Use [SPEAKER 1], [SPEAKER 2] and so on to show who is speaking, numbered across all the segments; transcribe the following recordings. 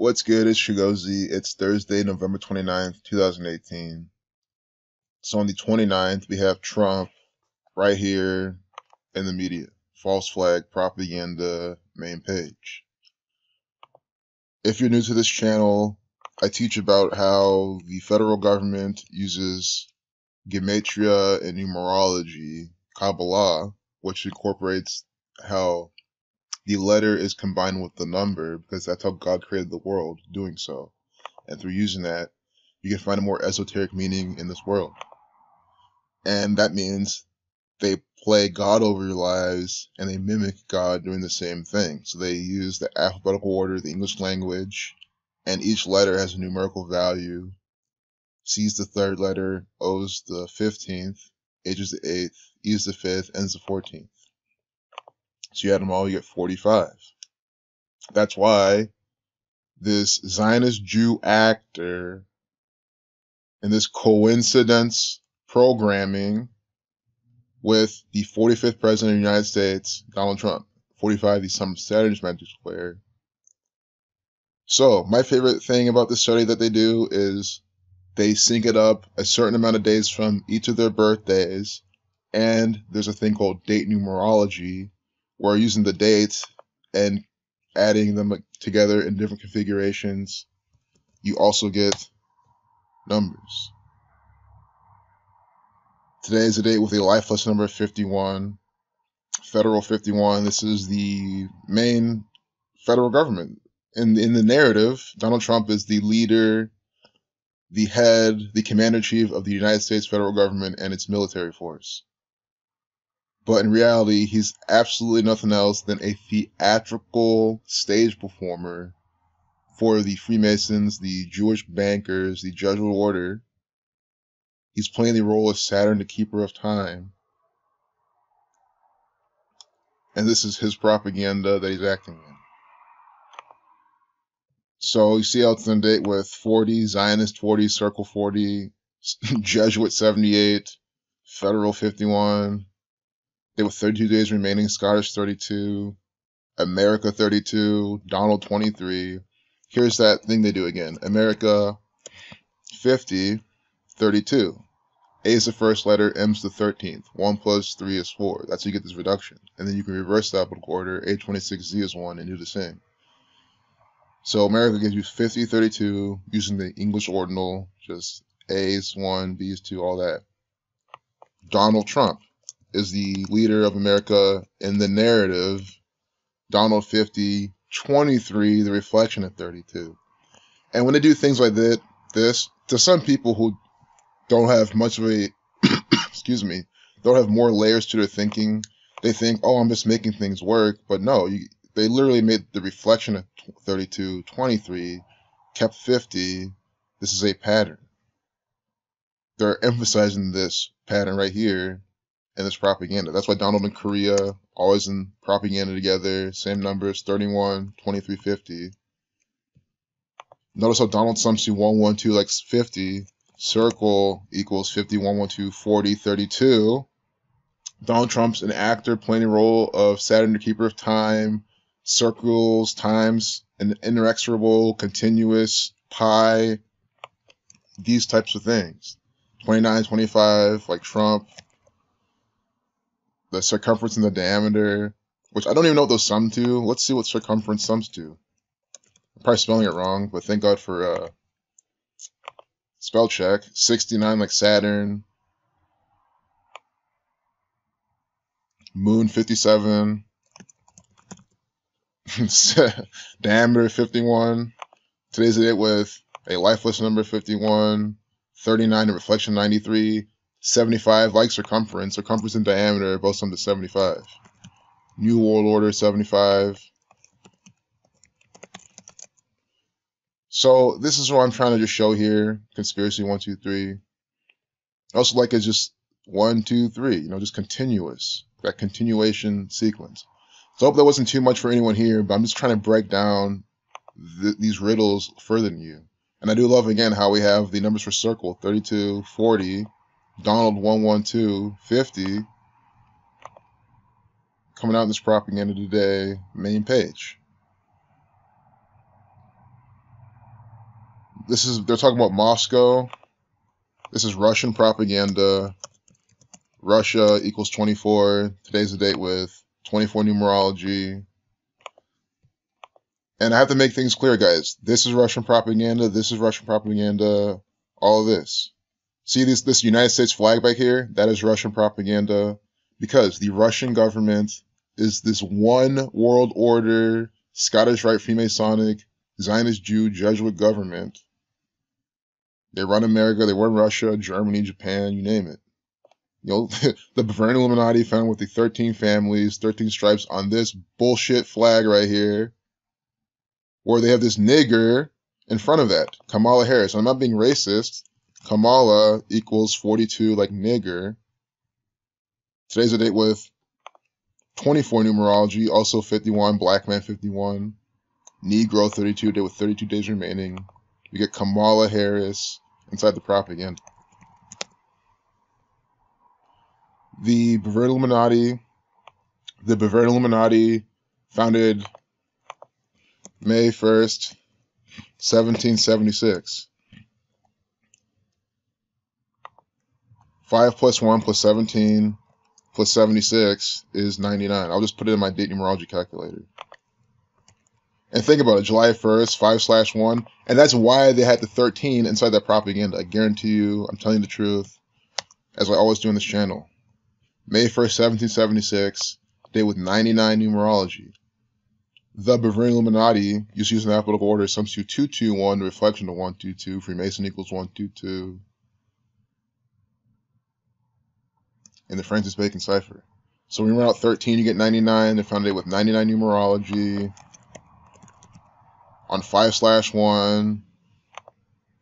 [SPEAKER 1] What's good? It's Chigozy. It's Thursday, November 29th, 2018. So on the 29th, we have Trump right here in the media. False flag propaganda main page. If you're new to this channel, I teach about how the federal government uses gematria and numerology, Kabbalah, which incorporates how the letter is combined with the number, because that's how God created the world, doing so. And through using that, you can find a more esoteric meaning in this world. And that means they play God over your lives and they mimic God doing the same thing. So they use the alphabetical order, the English language, and each letter has a numerical value. C is the third letter, O is the 15th, H is the 8th, E is the 5th, N is the 14th. So you add them all, you get 45. That's why this Zionist Jew actor and this coincidence programming with the 45th president of the United States, Donald Trump. 45, he's some Saturn's magic square. So my favorite thing about this study that they do is they sync it up a certain amount of days from each of their birthdays, and there's a thing called date numerology, where using the dates and adding them together in different configurations, you also get numbers. Today is a date with a life lesson number 51, federal 51. This is the main federal government. In the narrative, Donald Trump is the leader, the head, the commander-in-chief of the United States federal government and its military force. But in reality, he's absolutely nothing else than a theatrical stage performer for the Freemasons, the Jewish bankers, the Jesuit order. He's playing the role of Saturn, the keeper of time. And this is his propaganda that he's acting in. So you see how it's on date with 40, Zionist 40, Circle 40, Jesuit 78, Federal 51. They with 32 days remaining, Scottish 32, America 32, Donald 23. Here's that thing they do again. America 50, 32. A is the first letter, M is the 13th. 1 plus 3 is 4. That's how you get this reduction. And then you can reverse the alphabetical order. A26Z is 1 and do the same. So America gives you 50, 32 using the English ordinal. Just A is 1, B is 2, all that. Donald Trump is the leader of America in the narrative. Donald 50, 23, the reflection at 32. And when they do things like this, to some people who don't have much of a, excuse me, don't have more layers to their thinking, they think, oh, I'm just making things work. But no, they literally made the reflection at 32, 23, kept 50. This is a pattern. They're emphasizing this pattern right here in this propaganda. That's why Donald and Korea, always in propaganda together, same numbers, 31, 23, 50. Notice how Donald sums to 112 likes 50. Circle equals 50, 112, 40, 32. Donald Trump's an actor playing the role of Saturn, the keeper of time, circles, times, an inexorable, continuous, pi, these types of things. 29, 25, like Trump. The circumference and the diameter, which I don't even know what those sum to. Let's see what circumference sums to. I'm probably spelling it wrong, but thank God for spell check. 69 like Saturn. Moon 57. Diameter 51. Today's the date with a life lesson number 51. 39 and reflection 93. 75 like circumference. Circumference and diameter both sum to 75. New World Order 75. So this is what I'm trying to just show here. Conspiracy 1, 2, 3. I also like it's just 1, 2, 3. You know, just continuous. That continuation sequence. So I hope that wasn't too much for anyone here, but I'm just trying to break down these riddles further than you. And I do love, again, how we have the numbers for circle, 32, 40, Donald 112, 50, coming out in this propaganda today, main page. They're talking about Moscow. This is Russian propaganda. Russia equals 24. Today's the date with 24 numerology. And I have to make things clear, guys. This is Russian propaganda. This is Russian propaganda. All of this. See this United States flag back here? That is Russian propaganda. Because the Russian government is this one world order, Scottish Rite Freemasonic, Zionist Jew, Jesuit government. They run America, they run Russia, Germany, Japan, you name it. You know, the Bavarian Illuminati found with the 13 families, 13 stripes on this bullshit flag right here, where they have this nigger in front of that, Kamala Harris. I'm not being racist. Kamala equals 42 like nigger. Today's the date with 24 numerology, also 51, black man 51, Negro 32, day with 32 days remaining. We get Kamala Harris inside the propaganda. The Bavarian Illuminati founded May 1st, 1776. 5 plus 1 plus 17 plus 76 is 99. I'll just put it in my date numerology calculator. And think about it, July 1st, 5/1, and that's why they had the 13 inside that propaganda. I guarantee you, I'm telling you the truth, as I always do on this channel. May 1st, 1776, day with 99 numerology. The Bavarian Illuminati, just using the alphabetical order, sums to 221, the reflection of 122, Freemason equals 122. In the Francis Bacon cipher. So when you run out 13, you get 99. They found a day with 99 numerology. On 5/1.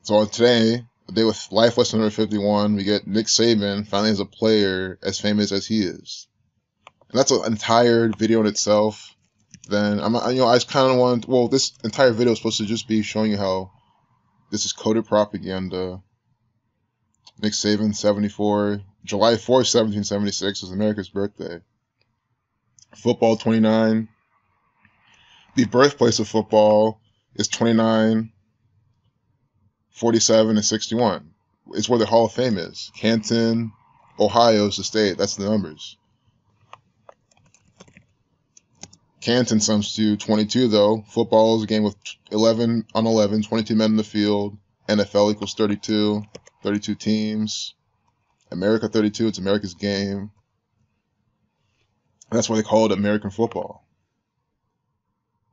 [SPEAKER 1] So today, the day with life lesson number 51, we get Nick Saban finally as a player as famous as he is. And that's an entire video in itself. Then I just kind of want. Well, this entire video is supposed to just be showing you how this is coded propaganda. Nick Saban, 74. July 4th, 1776 is America's birthday. Football, 29. The birthplace of football is 29, 47, and 61. It's where the Hall of Fame is. Canton, Ohio is the state. That's the numbers. Canton sums to 22, though. Football is a game with 11 on 11, 22 men in the field. NFL equals 32, 32 teams. America 32, it's America's game. And that's why they call it American football.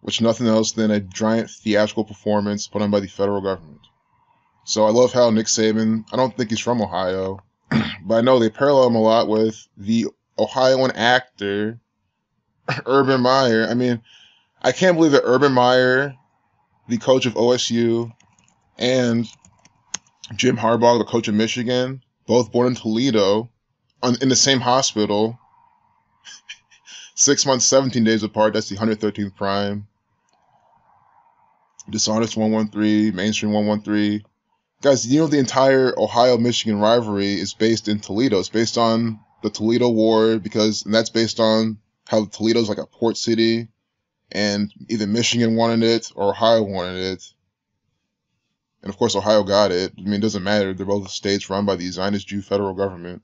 [SPEAKER 1] Which nothing else than a giant theatrical performance put on by the federal government. So I love how Nick Saban, I don't think he's from Ohio, but I know they parallel him a lot with the Ohioan actor, Urban Meyer. I mean, I can't believe that Urban Meyer, the coach of OSU, and Jim Harbaugh, the coach of Michigan, both born in Toledo, in the same hospital, 6 months, 17 days apart. That's the 113th prime. Dishonest 113, mainstream 113. Guys, you know the entire Ohio-Michigan rivalry is based in Toledo. It's based on the Toledo War, and that's based on how Toledo's like a port city, and either Michigan wanted it or Ohio wanted it. And of course, Ohio got it. I mean, it doesn't matter. They're both states run by the Zionist Jew federal government.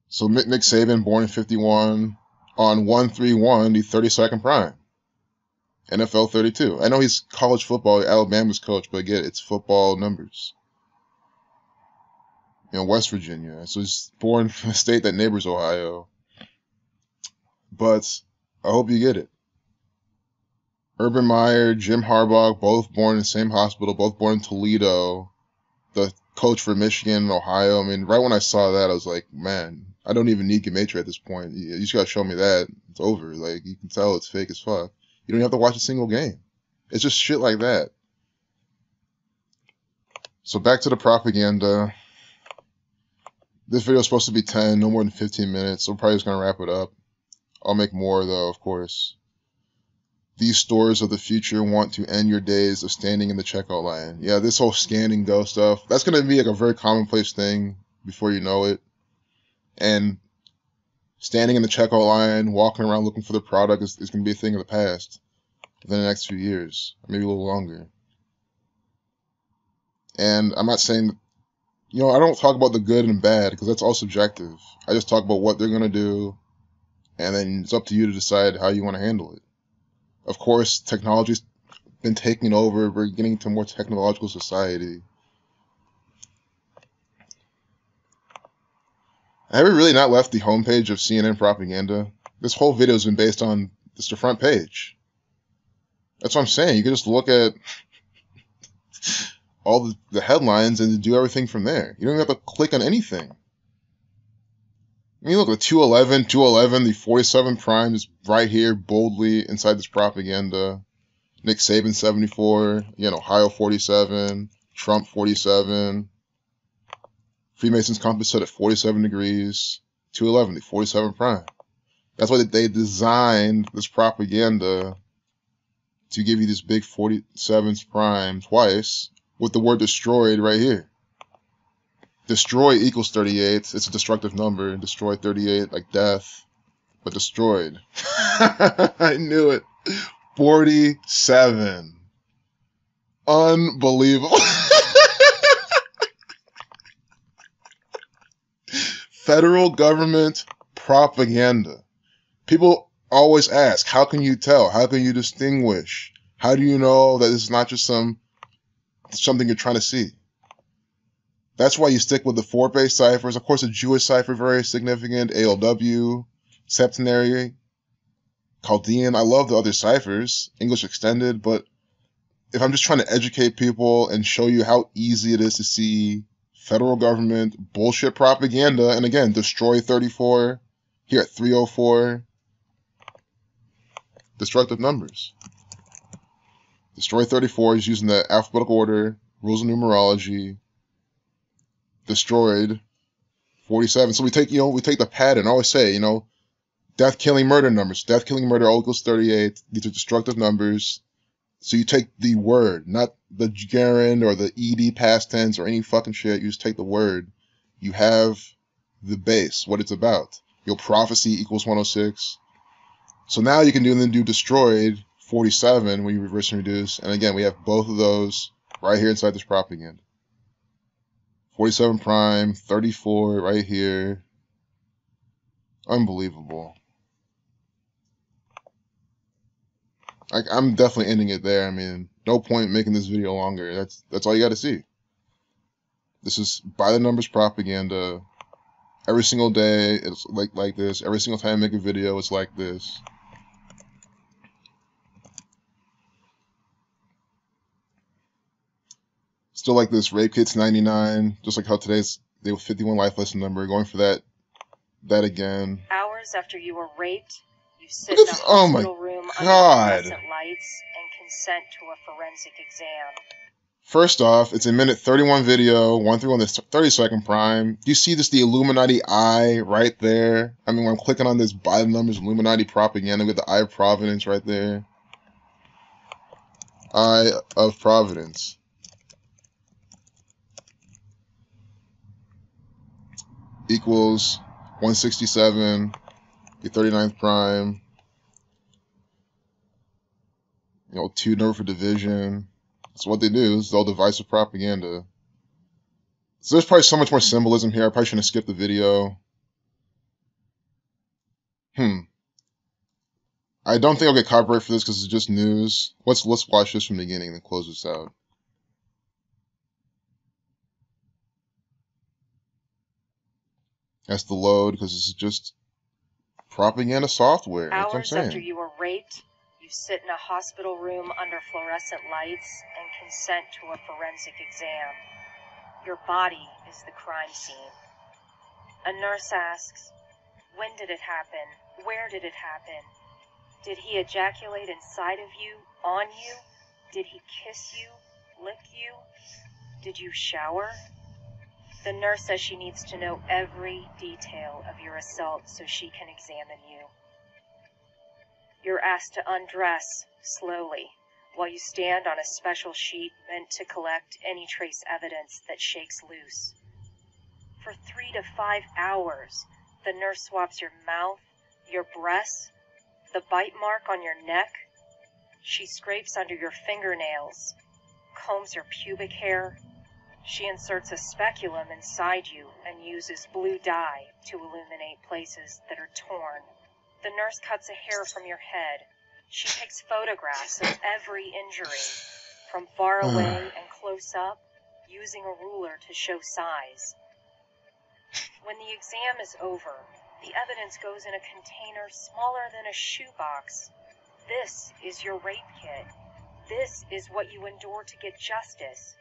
[SPEAKER 1] So Nick Saban, born in 51, on 131, the 32nd prime. NFL 32. I know he's college football, Alabama's coach, but again, it's football numbers. You know, West Virginia. So he's born in a state that neighbors Ohio. But I hope you get it. Urban Meyer, Jim Harbaugh, both born in the same hospital, both born in Toledo. The coach for Michigan and Ohio. I mean, right when I saw that, I was like, man, I don't even need Gematria at this point. You just gotta show me that. It's over. Like, you can tell it's fake as fuck. You don't have to watch a single game. It's just shit like that. So back to the propaganda. This video is supposed to be 10, no more than 15 minutes. So I'm probably just gonna wrap it up. I'll make more though, of course. These stores of the future want to end your days of standing in the checkout line. Yeah, this whole scan and go stuff, that's going to be like a very commonplace thing before you know it. And Standing in the checkout line, walking around looking for the product is going to be a thing of the past within the next few years, maybe a little longer. And I'm not saying, you know, I don't talk about the good and bad because that's all subjective. I just talk about what they're going to do, and then it's up to you to decide how you want to handle it. Of course, technology's been taking over. We're getting to a more technological society. Have we really not left the homepage of CNN propaganda? This whole video has been based on just the front page. That's what I'm saying. You can just look at all the headlines and do everything from there. You don't even have to click on anything. I mean, look, the 211, the 47 prime is right here boldly inside this propaganda. Nick Saban 74, again, Ohio 47, Trump 47, Freemasons compass set at 47 degrees, 211, the 47 prime. That's why they designed this propaganda to give you this big 47's prime twice with the word destroyed right here. Destroy equals 38. It's a destructive number. Destroy 38 like death, but destroyed. I knew it. 47. Unbelievable. Federal government propaganda. People always ask, how can you tell? How can you distinguish? How do you know that it's not just something you're trying to see? That's why you stick with the 4-base ciphers. Of course, the Jewish cipher, very significant. ALW, septenary, Chaldean. I love the other ciphers, English extended, but if I'm just trying to educate people and show you how easy it is to see federal government bullshit propaganda, and again, destroy 34, here at 304, destructive numbers. Destroy 34 is using the alphabetical order, rules of numerology. Destroyed 47. So we take the pattern. I always say, death, killing, murder numbers. Death, killing, murder all equals 38. These are destructive numbers. So you take the word, not the gerund or the ed past tense or any fucking shit. You just take the word. You have the base, what it's about. Your prophecy equals 106. So now you can do destroyed 47 when you reverse and reduce. And again, we have both of those right here inside this propaganda. 47 prime, 34 right here. Unbelievable. I'm definitely ending it there. I mean, no point making this video longer. That's all you got to see. This is by the numbers propaganda. Every single day, it's like this. Every single time I make a video, it's like this. Still like this, rape kits 99, just like how today's day with 51 life lesson number, going for that again.
[SPEAKER 2] Hours after you were raped, you sit in a hospital room under fluorescent lights and consent to a forensic exam.
[SPEAKER 1] First off, it's a minute 31 video, 1 through on this 30-second prime. Do you see this, the Illuminati eye right there? I mean, when I'm clicking on this by the numbers Illuminati propaganda with the Eye of Providence right there. Eye of Providence. Equals 167, the 39th prime, 2 number for division. That's what they do. It's all divisive propaganda. So there's probably so much more symbolism here. I probably shouldn't have skipped the video. I don't think I'll get copyright for this because it's just news. Let's watch this from the beginning and then close this out. That's the load because this is just propaganda software. That's what I'm saying.
[SPEAKER 2] Hours after you were raped, you sit in a hospital room under fluorescent lights and consent to a forensic exam. Your body is the crime scene. A nurse asks, when did it happen? Where did it happen? Did he ejaculate inside of you, on you? Did he kiss you, lick you? Did you shower? The nurse says she needs to know every detail of your assault so she can examine you. You're asked to undress slowly while you stand on a special sheet meant to collect any trace evidence that shakes loose. For 3 to 5 hours, The nurse swabs your mouth, your breasts, the bite mark on your neck. She scrapes under your fingernails, combs your pubic hair. She inserts a speculum inside you and uses blue dye to illuminate places that are torn. The nurse cuts a hair from your head. She takes photographs of every injury, from far away and close up, using a ruler to show size. When the exam is over, the evidence goes in a container smaller than a shoebox. This is your rape kit. This is what you endure to get justice.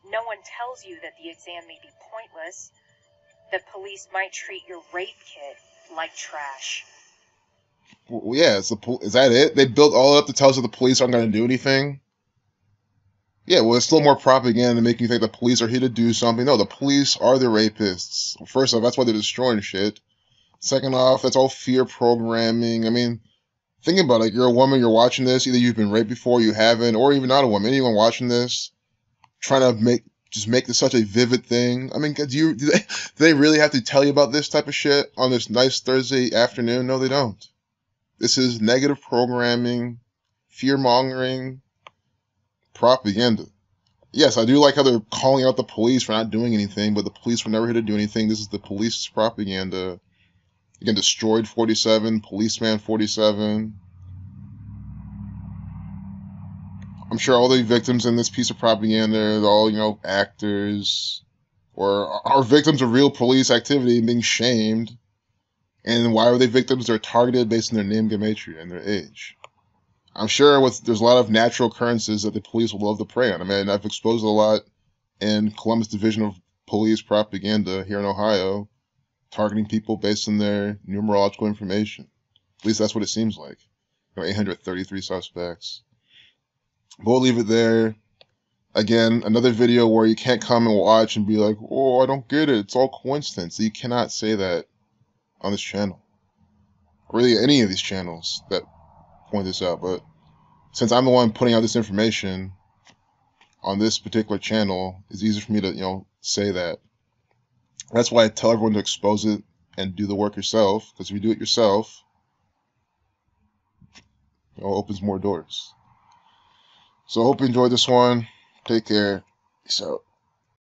[SPEAKER 2] No one tells you that the exam may be pointless, that police might treat your rape kit like trash.
[SPEAKER 1] Well, yeah, is that it? They built all up to tell us that the police aren't going to do anything? Yeah, well, it's still more propaganda to make you think the police are here to do something. No, the police are the rapists. First off, that's why they're destroying shit. Second off, that's all fear programming. I mean, think about it. You're a woman, you're watching this. Either you've been raped before, you haven't, or even not a woman. Anyone watching this, trying to make this such a vivid thing. I mean, do they really have to tell you about this type of shit on this nice Thursday afternoon? No, they don't. This is negative programming, fear-mongering, propaganda. Yes, I do like how they're calling out the police for not doing anything, but the police were never here to do anything. This is the police's propaganda. Again, Destroyed 47, Policeman 47. I'm sure all the victims in this piece of propaganda are all, actors, or are victims of real police activity being shamed. And why are they victims? They're targeted based on their name, gematria, and their age. I'm sure there's a lot of natural occurrences that the police will love to prey on. I mean, I've exposed a lot in Columbus Division of Police propaganda here in Ohio, targeting people based on their numerological information. At least that's what it seems like. 833 suspects. But we'll leave it there. Again, another video where you can't come and watch and be like, oh, I don't get it. It's all coincidence. You cannot say that on this channel. Really, any of these channels that point this out. But since I'm the one putting out this information on this particular channel, it's easier for me to, say that. That's why I tell everyone to expose it and do the work yourself. Because if you do it yourself, it opens more doors. So I hope you enjoyed this one. Take care. Peace out.